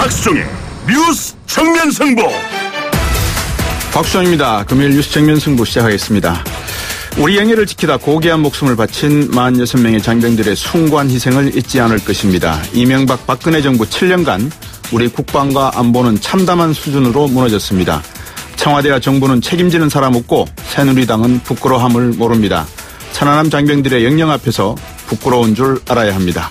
박수종의 뉴스 정면 승부. 박수종입니다. 금요일 뉴스 정면 승부 시작하겠습니다. 우리 영예를 지키다 고귀한 목숨을 바친 46명의 장병들의 숭고한 희생을 잊지 않을 것입니다. 이명박 박근혜 정부 7년간 우리 국방과 안보는 참담한 수준으로 무너졌습니다. 청와대와 정부는 책임지는 사람 없고 새누리당은 부끄러움을 모릅니다. 천안함 장병들의 영령 앞에서 부끄러운 줄 알아야 합니다.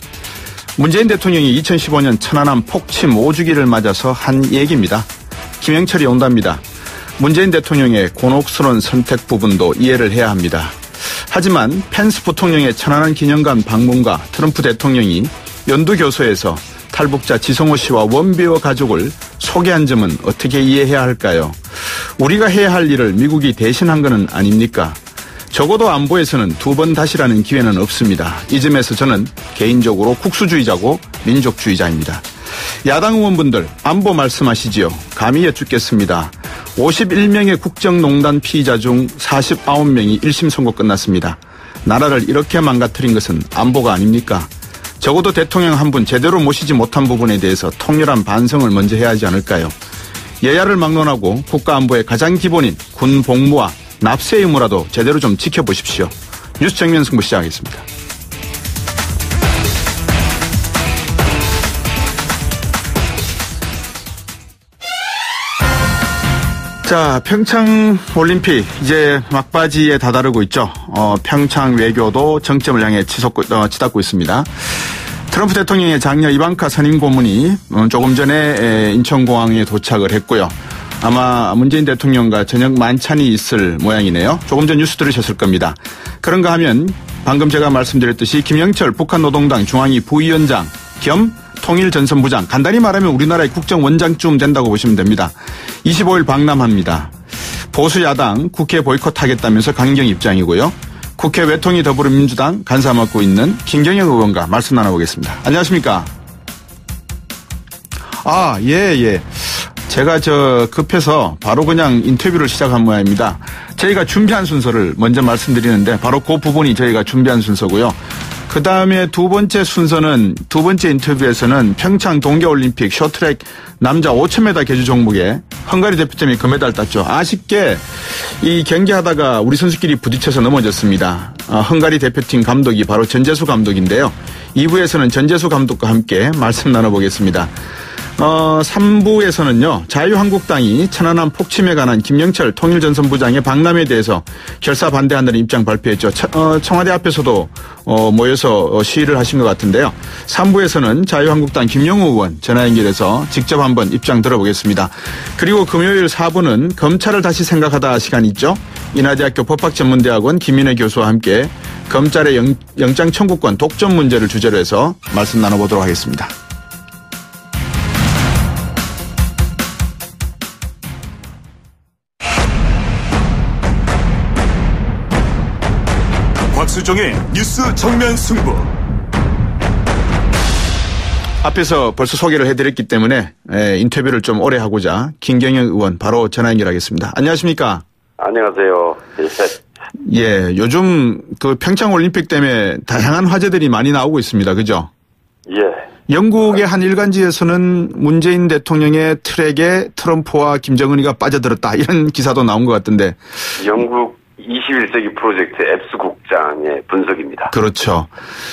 문재인 대통령이 2015년 천안함 폭침 5주기를 맞아서 한 얘기입니다. 김영철이 온답니다. 문재인 대통령의 곤혹스러운 선택 부분도 이해를 해야 합니다. 하지만 펜스 부통령의 천안함 기념관 방문과 트럼프 대통령이 연두교소에서 탈북자 지성호 씨와 원비어 가족을 소개한 점은 어떻게 이해해야 할까요? 우리가 해야 할 일을 미국이 대신한 것은 아닙니까? 적어도 안보에서는 두 번 다시라는 기회는 없습니다. 이 점에서 저는 개인적으로 국수주의자고 민족주의자입니다. 야당 의원분들 안보 말씀하시지요. 감히 여쭙겠습니다. 51명의 국정농단 피의자 중 49명이 1심 선고 끝났습니다. 나라를 이렇게 망가뜨린 것은 안보가 아닙니까? 적어도 대통령 한 분 제대로 모시지 못한 부분에 대해서 통렬한 반성을 먼저 해야 하지 않을까요? 여야를 막론하고 국가안보의 가장 기본인 군 복무와 납세 의무라도 제대로 좀 지켜보십시오. 뉴스 정면 승부 시작하겠습니다. 자, 평창 올림픽 이제 막바지에 다다르고 있죠. 평창 외교도 정점을 향해 치닫고 있습니다. 트럼프 대통령의 장녀 이방카 선임 고문이 조금 전에 인천공항에 도착을 했고요. 아마 문재인 대통령과 저녁 만찬이 있을 모양이네요. 조금 전 뉴스 들으셨을 겁니다. 그런가 하면 방금 제가 말씀드렸듯이 김영철 북한 노동당 중앙위 부위원장 겸 통일전선부장, 간단히 말하면 우리나라의 국정원장쯤 된다고 보시면 됩니다. 25일 방남합니다. 보수 야당 국회 보이콧하겠다면서 강경 입장이고요. 국회 외통위 더불어민주당 간사 맡고 있는 김경영 의원과 말씀 나눠보겠습니다. 안녕하십니까? 예. 제가 급해서 바로 그냥 인터뷰를 시작한 모양입니다. 저희가 준비한 순서를 먼저 말씀드리는데 바로 그 부분이 저희가 준비한 순서고요. 그 다음에 두 번째 인터뷰에서는 평창 동계올림픽 쇼트트랙 남자 5,000m 계주 종목에 헝가리 대표팀이 금메달 땄죠. 아쉽게 이 경기하다가 우리 선수끼리 부딪혀서 넘어졌습니다. 헝가리 대표팀 감독이 바로 전재수 감독인데요. 2부에서는 전재수 감독과 함께 말씀 나눠보겠습니다. 3부에서는요, 자유한국당이 천안함 폭침에 관한 김영철 통일전선부장의 방남에 대해서 결사 반대한다는 입장 발표했죠. 청와대 앞에서도 모여서 시위를 하신 것 같은데요. 3부에서는 자유한국당 김영우 의원 전화 연결해서 직접 한번 입장 들어보겠습니다. 그리고 금요일 4부는 검찰을 다시 생각하다 시간 있죠. 인하대학교 법학전문대학원 김인혜 교수와 함께 검찰의 영장 청구권 독점 문제를 주제로 해서 말씀 나눠보도록 하겠습니다. 박수종의 뉴스 정면 승부. 앞에서 벌써 소개를 해드렸기 때문에 인터뷰를 좀 오래 하고자 김경영 의원 바로 전화 연결하겠습니다. 안녕하십니까? 안녕하세요. 예, 요즘 그 평창 올림픽 때문에 다양한 화제들이 많이 나오고 있습니다. 그죠? 예. 영국의 한 일간지에서는 문재인 대통령의 트랙에 트럼프와 김정은이가 빠져들었다, 이런 기사도 나온 것 같은데. 영국 21세기 프로젝트 앱스 국장의 분석입니다. 그렇죠.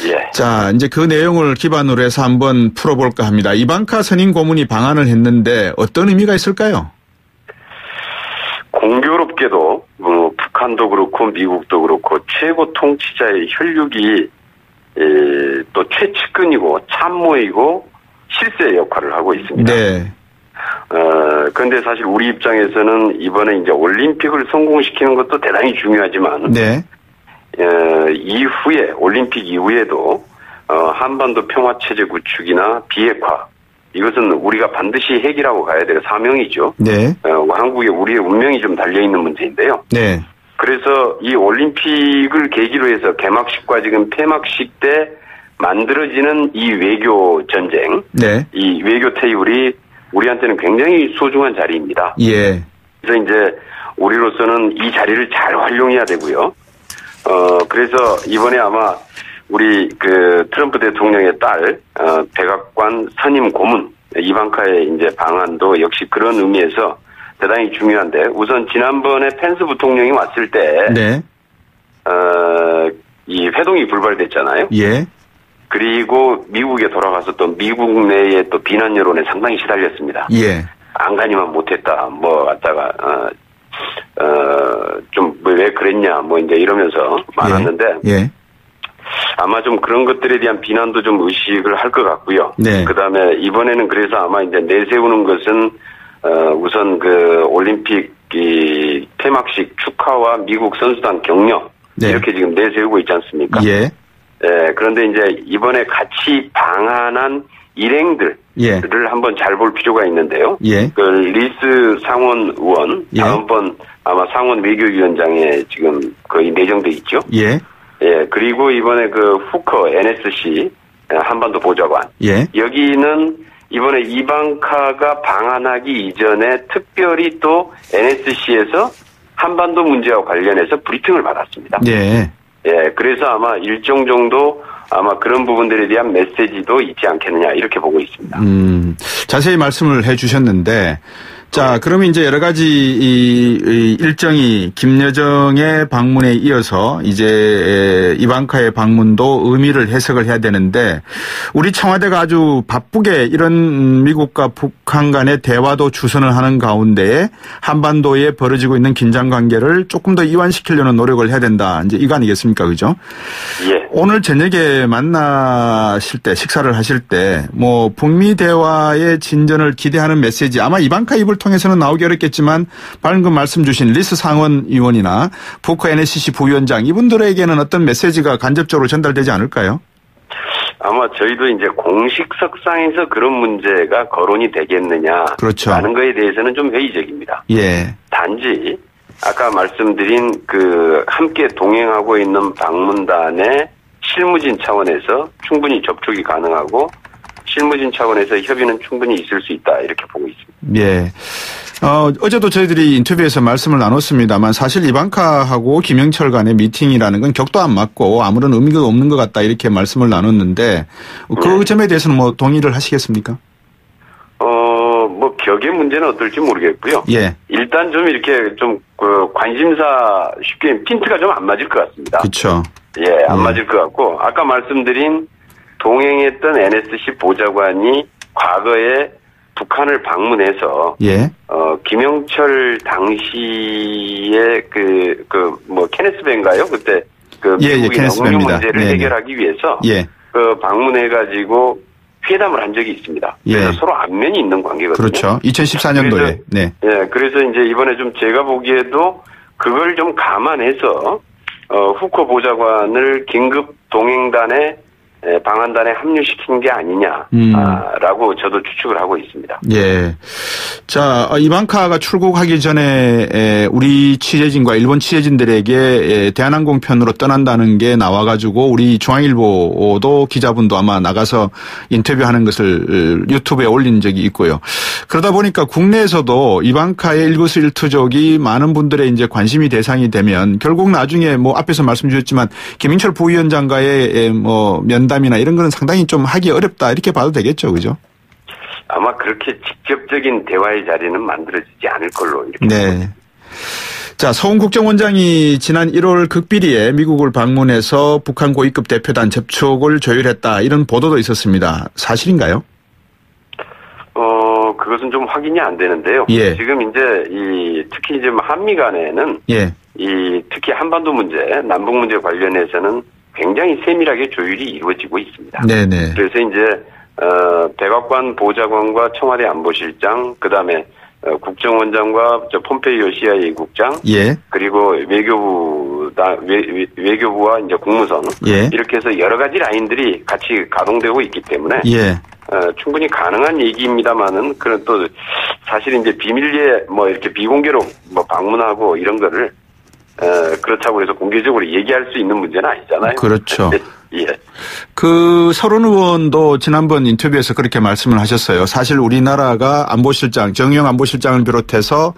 예. 자, 이제 그 내용을 기반으로 해서 한번 풀어볼까 합니다. 이방카 선임 고문이 방한을 했는데 어떤 의미가 있을까요? 공교롭게도 북한도 그렇고 미국도 그렇고 최고 통치자의 혈육이 또 최측근이고 참모이고 실세 역할을 하고 있습니다. 네. 그런데 사실 우리 입장에서는 이번에 이제 올림픽을 성공시키는 것도 대단히 중요하지만, 네. 이후에, 올림픽 이후에도, 한반도 평화체제 구축이나 비핵화, 이것은 우리가 반드시 해결하고 가야 될 사명이죠. 네. 한국에 우리의 운명이 좀 달려있는 문제인데요. 네. 그래서 이 올림픽을 계기로 해서 개막식과 지금 폐막식 때 만들어지는 이 외교 전쟁, 네. 이 외교 테이블이 우리한테는 굉장히 소중한 자리입니다. 예. 그래서 이제 우리로서는 이 자리를 잘 활용해야 되고요. 그래서 이번에 아마 우리 그 트럼프 대통령의 딸 백악관 선임 고문 이방카의 이제 방한도 역시 그런 의미에서 대단히 중요한데 우선 지난번에 펜스 부통령이 왔을 때 네. 이 회동이 불발됐잖아요. 예. 그리고 미국에 돌아가서 또 미국 내에 또 비난 여론에 상당히 시달렸습니다. 예. 안가니만 못했다. 뭐 갖다가 좀 왜 그랬냐 뭐 이제 이러면서 많았는데 예. 아마 좀 그런 것들에 대한 비난도 좀 의식을 할 것 같고요. 네. 그다음에 이번에는 그래서 아마 이제 내세우는 것은 우선 그 올림픽 이 폐막식 축하와 미국 선수단 격려 네. 이렇게 지금 내세우고 있지 않습니까? 예. 예, 그런데 이제 이번에 같이 방한한 일행들을 예. 한번 잘 볼 필요가 있는데요. 예. 그 리스 상원 의원 예. 다음번 아마 상원 외교위원장에 지금 거의 내정돼 있죠. 예. 예, 그리고 이번에 그 후커 NSC 한반도 보좌관. 예. 여기는 이번에 이방카가 방한하기 이전에 특별히 또 NSC에서 한반도 문제와 관련해서 브리핑을 받았습니다. 예. 예, 그래서 아마 일정 정도 아마 그런 부분들에 대한 메시지도 있지 않겠느냐 이렇게 보고 있습니다. 자세히 말씀을 해 주셨는데 자, 그러면 이제 여러 가지 이 일정이 김여정의 방문에 이어서 이제 이방카의 방문도 의미를 해석을 해야 되는데 우리 청와대가 아주 바쁘게 이런 미국과 북한 간의 대화도 주선을 하는 가운데에 한반도에 벌어지고 있는 긴장 관계를 조금 더 이완시키려는 노력을 해야 된다. 이제 이거 아니겠습니까? 그죠? 예. 오늘 저녁에 만나실 때 식사를 하실 때 뭐 북미 대화의 진전을 기대하는 메시지 아마 이방카 입을 통해서는 나오기 어렵겠지만 방금 말씀 주신 리스 상원 의원이나 후커 NSC 부위원장 이분들에게는 어떤 메시지가 간접적으로 전달되지 않을까요? 아마 저희도 이제 공식석상에서 그런 문제가 거론이 되겠느냐. 그렇죠. 라는 거에 대해서는 좀 회의적입니다. 예. 단지 아까 말씀드린 그 함께 동행하고 있는 방문단의 실무진 차원에서 충분히 접촉이 가능하고 실무진 차원에서 협의는 충분히 있을 수 있다 이렇게 보고 있습니다. 예. 어제도 저희들이 인터뷰에서 말씀을 나눴습니다만 사실 이방카하고 김영철 간의 미팅이라는 건 격도 안 맞고 아무런 의미가 없는 것 같다 이렇게 말씀을 나눴는데 그 점에 대해서는 뭐 동의를 하시겠습니까? 뭐 격의 문제는 어떨지 모르겠고요. 예. 일단 좀 이렇게 좀 그 관심사 쉽게 핀트가 좀 안 맞을 것 같습니다. 그렇죠. 예, 안 맞을 것 같고 아까 말씀드린 동행했던 NSC 보좌관이 과거에 북한을 방문해서 예. 김영철 당시에 뭐 케네스 배인가요? 그때 그 미국의 케네스 영유 배입니다. 문제를 네네. 해결하기 위해서 예. 그 방문해가지고 회담을 한 적이 있습니다. 그래서 예. 서로 안면이 있는 관계거든요. 그렇죠. 2014년도에. 네. 예, 그래서 이제 이번에 좀 제가 보기에도 그걸 좀 감안해서 후커 보좌관을 긴급 동행단에 방한단에 합류시킨 게 아니냐라고 저도 추측을 하고 있습니다. 예. 자, 이방카가 출국하기 전에 우리 취재진과 일본 취재진들에게 대한항공 편으로 떠난다는 게 나와가지고 우리 중앙일보도 기자분도 아마 나가서 인터뷰하는 것을 유튜브에 올린 적이 있고요. 그러다 보니까 국내에서도 이방카의 일거수일투족이 많은 분들의 이제 관심이 대상이 되면 결국 나중에 뭐 앞에서 말씀 주셨지만 김영철 부위원장과의 뭐 면담이나 이런 거는 상당히 좀 하기 어렵다 이렇게 봐도 되겠죠, 그죠? 아마 그렇게 직접적인 대화의 자리는 만들어지지 않을 걸로 이렇게. 네. 자, 서훈 국정원장이 지난 1월 극비리에 미국을 방문해서 북한 고위급 대표단 접촉을 조율했다 이런 보도도 있었습니다. 사실인가요? 그것은 좀 확인이 안 되는데요. 예. 지금 이제 특히 지금 한미 간에는 예. 특히 한반도 문제, 남북 문제 관련해서는 굉장히 세밀하게 조율이 이루어지고 있습니다. 네네. 그래서 이제 백악관 보좌관과 청와대 안보실장, 그다음에 국정원장과 폼페이오 CIA 국장, 예. 그리고 외교부와 이제 국무성 예. 이렇게 해서 여러 가지 라인들이 같이 가동되고 있기 때문에 예. 충분히 가능한 얘기입니다만은 그런 또 사실 이제 비밀리에 뭐 이렇게 비공개로 뭐 방문하고 이런 거를 그렇다고 해서 공개적으로 얘기할 수 있는 문제는 아니잖아요. 그렇죠. 예. 그 서른 의원도 지난번 인터뷰에서 그렇게 말씀을 하셨어요. 사실 우리나라가 안보실장, 정의용 안보실장을 비롯해서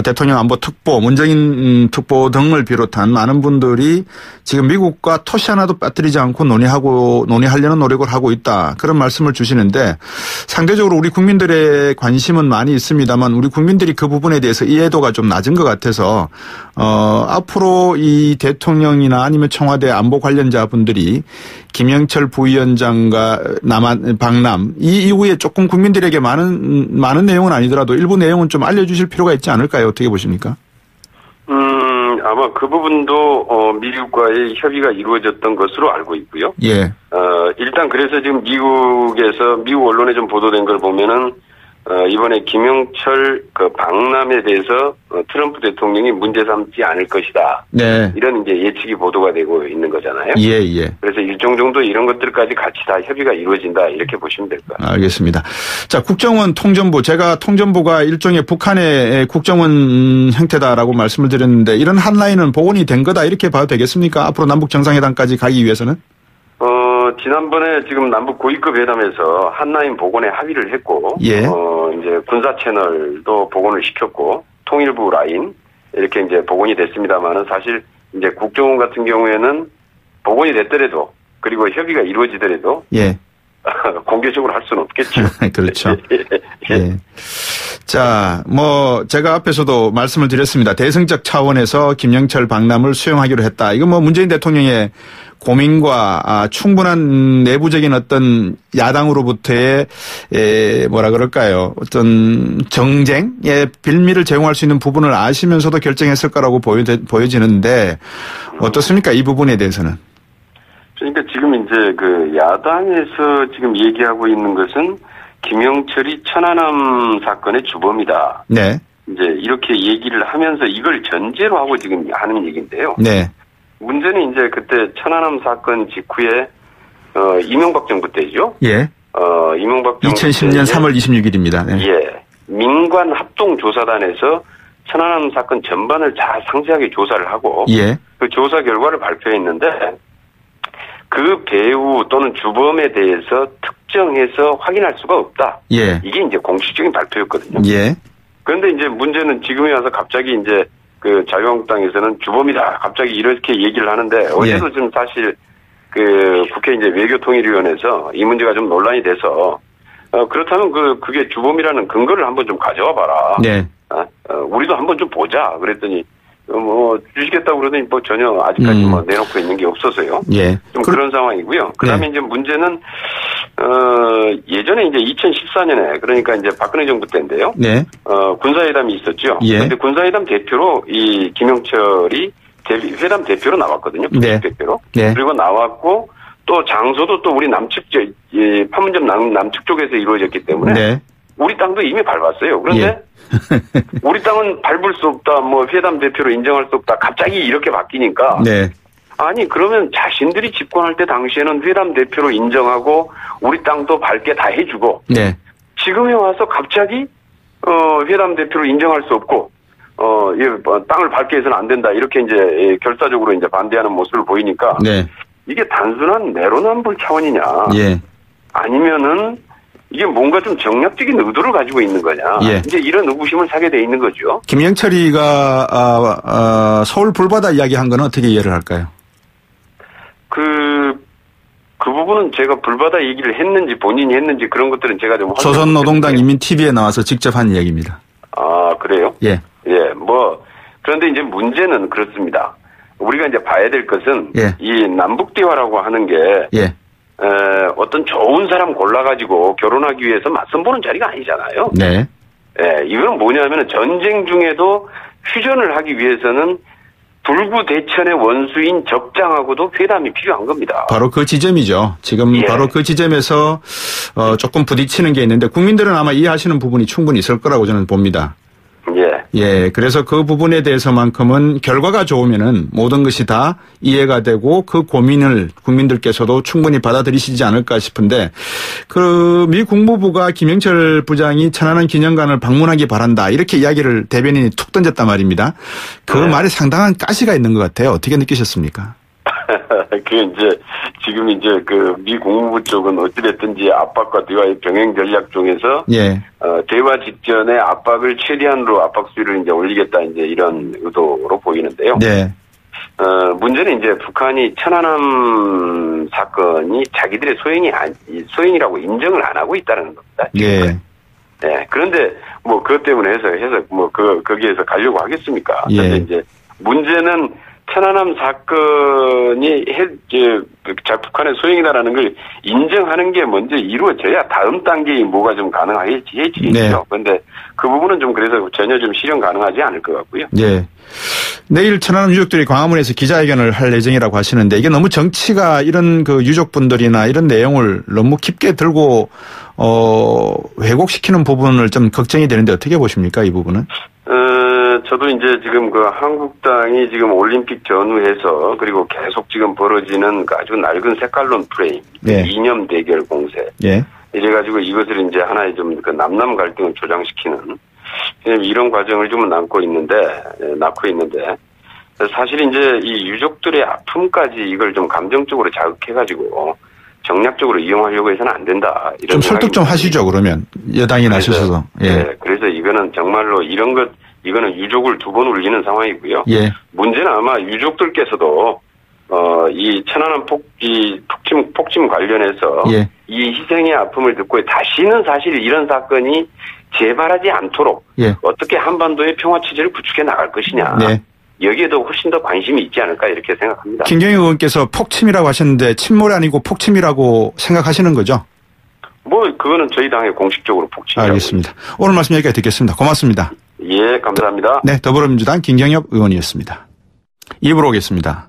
대통령 안보특보, 문정인 특보 등을 비롯한 많은 분들이 지금 미국과 토시 하나도 빠뜨리지 않고 논의하려는 노력을 하고 있다. 그런 말씀을 주시는데 상대적으로 우리 국민들의 관심은 많이 있습니다만 우리 국민들이 그 부분에 대해서 이해도가 좀 낮은 것 같아서 앞으로 이 대통령이나 아니면 청와대 안보 관련자분들이 김영철 부위원장과 방남 이 이후에 조금 국민들에게 많은 내용은 아니더라도 일부 내용은 좀 알려주실 필요가 있지 않을까요? 어떻게 보십니까? 아마 그 부분도 미국과의 협의가 이루어졌던 것으로 알고 있고요. 예. 일단 그래서 지금 미국 언론에 좀 보도된 걸 보면은 이번에 김영철 그 방남에 대해서 트럼프 대통령이 문제 삼지 않을 것이다. 네. 이런 이제 예측이 보도가 되고 있는 거잖아요. 예, 예. 그래서 일정 정도 이런 것들까지 같이 다 협의가 이루어진다 이렇게 보시면 될 것 같아요. 알겠습니다. 자, 국정원 통전부 제가 통전부가 일종의 북한의 국정원 형태다라고 말씀을 드렸는데 이런 한 라인은 복원이 된 거다 이렇게 봐도 되겠습니까? 앞으로 남북 정상회담까지 가기 위해서는? 지난번에 지금 남북 고위급 회담에서 한라인 복원에 합의를 했고, 예. 이제 군사 채널도 복원을 시켰고, 통일부 라인, 이렇게 이제 복원이 됐습니다만은 사실 이제 국정원 같은 경우에는 복원이 됐더라도, 그리고 협의가 이루어지더라도, 예. 공개적으로 할 수는 없겠죠. 그렇죠. 예. 예. 자, 제가 앞에서도 말씀을 드렸습니다. 대승적 차원에서 김영철 방남을 수용하기로 했다. 이건 문재인 대통령의 고민과 충분한 내부적인 어떤 야당으로부터의 어떤 정쟁의 빌미를 제공할 수 있는 부분을 아시면서도 결정했을 거라고 보여지는데 어떻습니까? 이 부분에 대해서는. 그러니까 지금 이제 그 야당에서 지금 얘기하고 있는 것은 김영철이 천안함 사건의 주범이다. 네. 이제 이렇게 얘기를 하면서 이걸 전제로 하고 지금 하는 얘기인데요. 네. 문제는 이제 그때 천안함 사건 직후에 이명박 정부 때죠. 예. 이명박 정부 2010년 3월 26일입니다. 네. 예. 민관 합동 조사단에서 천안함 사건 전반을 다 상세하게 조사를 하고 예. 그 조사 결과를 발표했는데 그 배후 또는 주범에 대해서 특정해서 확인할 수가 없다. 예. 이게 이제 공식적인 발표였거든요. 예. 그런데 이제 문제는 지금에 와서 갑자기 이제 그 자유한국당에서는 주범이다. 갑자기 이렇게 얘기를 하는데 어제도 좀 사실 그 국회 이제 외교통일위원회에서 이 문제가 좀 논란이 돼서 그렇다면 그게 주범이라는 근거를 한번 좀 가져와 봐라. 네. 우리도 한번 좀 보자. 그랬더니 주시겠다고 그러더니 전혀 아직까지 내놓고 있는 게 없어서요. 예. 좀 그런 상황이고요. 그 다음에 이제 문제는, 예전에 이제 2014년에, 그러니까 이제 박근혜 정부 때인데요. 네. 군사회담이 있었죠. 예. 근데 군사회담 대표로 이 김영철이 회담 대표로 나왔거든요. 네. 대표로. 네. 그리고 나왔고, 또 장소도 또 우리 남측, 판문점 남측 쪽에서 이루어졌기 때문에. 네. 우리 땅도 이미 밟았어요. 그런데 예. 우리 땅은 밟을 수 없다, 회담 대표로 인정할 수 없다. 갑자기 이렇게 바뀌니까. 네. 아니, 그러면 자신들이 집권할 때 당시에는 회담 대표로 인정하고 우리 땅도 밟게 다 해주고. 네. 지금에 와서 갑자기, 회담 대표로 인정할 수 없고, 땅을 밟게 해서는 안 된다. 이렇게 이제 결사적으로 이제 반대하는 모습을 보이니까. 네. 이게 단순한 내로남불 차원이냐. 예. 아니면은, 이게 뭔가 좀 정략적인 의도를 가지고 있는 거냐. 예. 이제 이런 의구심을 사게 돼 있는 거죠. 김영철이가 서울 불바다 이야기한 건 어떻게 이해를 할까요? 그 부분은 제가 불바다 얘기를 했는지 본인이 했는지 그런 것들은 제가 좀 조선노동당 인민TV에 나와서 직접 한 이야기입니다. 아, 그래요? 예. 예, 그런데 이제 문제는 그렇습니다. 우리가 이제 봐야 될 것은 예. 이 남북대화라고 하는 게 예. 어떤 좋은 사람 골라가지고 결혼하기 위해서 맞선 보는 자리가 아니잖아요. 네. 예, 이건 뭐냐면 전쟁 중에도 휴전을 하기 위해서는 불구대천의 원수인 적장하고도 회담이 필요한 겁니다. 바로 그 지점이죠. 지금 예. 바로 그 지점에서 조금 부딪히는 게 있는데 국민들은 아마 이해하시는 부분이 충분히 있을 거라고 저는 봅니다. 예. 예, 그래서 그 부분에 대해서만큼은 결과가 좋으면은 모든 것이 다 이해가 되고 그 고민을 국민들께서도 충분히 받아들이시지 않을까 싶은데 미 국무부가 김영철 부장이 천안함 기념관을 방문하기 바란다 이렇게 이야기를 대변인이 툭 던졌단 말입니다. 그 말에 상당한 가시가 있는 것 같아요. 어떻게 느끼셨습니까? 그 이제 지금 이제 그 미 국무부 쪽은 어찌됐든지 압박과 대화의 병행 전략 중에서 예. 대화 직전에 압박을 최대한으로 압박 수위를 이제 올리겠다 이제 이런 의도로 보이는데요. 네. 문제는 이제 북한이 천안함 사건이 자기들의 소행이라고 인정을 안 하고 있다는 겁니다. 예. 네. 그런데 뭐 그것 때문에 해서 뭐 거기에서 가려고 하겠습니까? 예. 그런데 이제 문제는 천안함 사건이 북한의 소행이다라는 걸 인정하는 게 먼저 이루어져야 다음 단계에 뭐가 좀 가능하겠지요. 네. 그런데 그 부분은 좀 그래서 전혀 좀 실현 가능하지 않을 것 같고요. 예. 내일 천안함 유족들이 광화문에서 기자회견을 할 예정이라고 하시는데 이게 너무 정치가 이런 그 유족분들이나 이런 내용을 너무 깊게 들고 왜곡시키는 부분을 좀 걱정이 되는데 어떻게 보십니까, 이 부분은? 저도 이제 지금 그 한국당이 지금 올림픽 전후해서 그리고 계속 지금 벌어지는 그 아주 낡은 색깔론 프레임, 예. 이념 대결 공세. 예. 이래가지고 이것을 이제 하나의 좀 그 남남 갈등을 조장시키는 이런 과정을 좀 낳고 있는데 사실 이제 이 유족들의 아픔까지 이걸 좀 감정적으로 자극해가지고 정략적으로 이용하려고 해서는 안 된다. 이런 좀 설득 좀 하시죠, 그러면. 여당이 나서서. 예. 네, 그래서 이거는 정말로 이거는 유족을 두 번 울리는 상황이고요. 예. 문제는 아마 유족들께서도 이 천안함 폭침 관련해서 예. 이 희생의 아픔을 듣고 다시는 사실 이런 사건이 재발하지 않도록 예. 어떻게 한반도의 평화 체제를 구축해 나갈 것이냐. 네. 여기에도 훨씬 더 관심이 있지 않을까 이렇게 생각합니다. 김경희 의원께서 폭침이라고 하셨는데 침몰이 아니고 폭침이라고 생각하시는 거죠? 뭐 그거는 저희 당의 공식적으로 폭침이라고. 알겠습니다. 오늘 말씀 여기까지 듣겠습니다. 고맙습니다. 예, 감사합니다. 네, 더불어민주당 김경엽 의원이었습니다. 입으로 오겠습니다.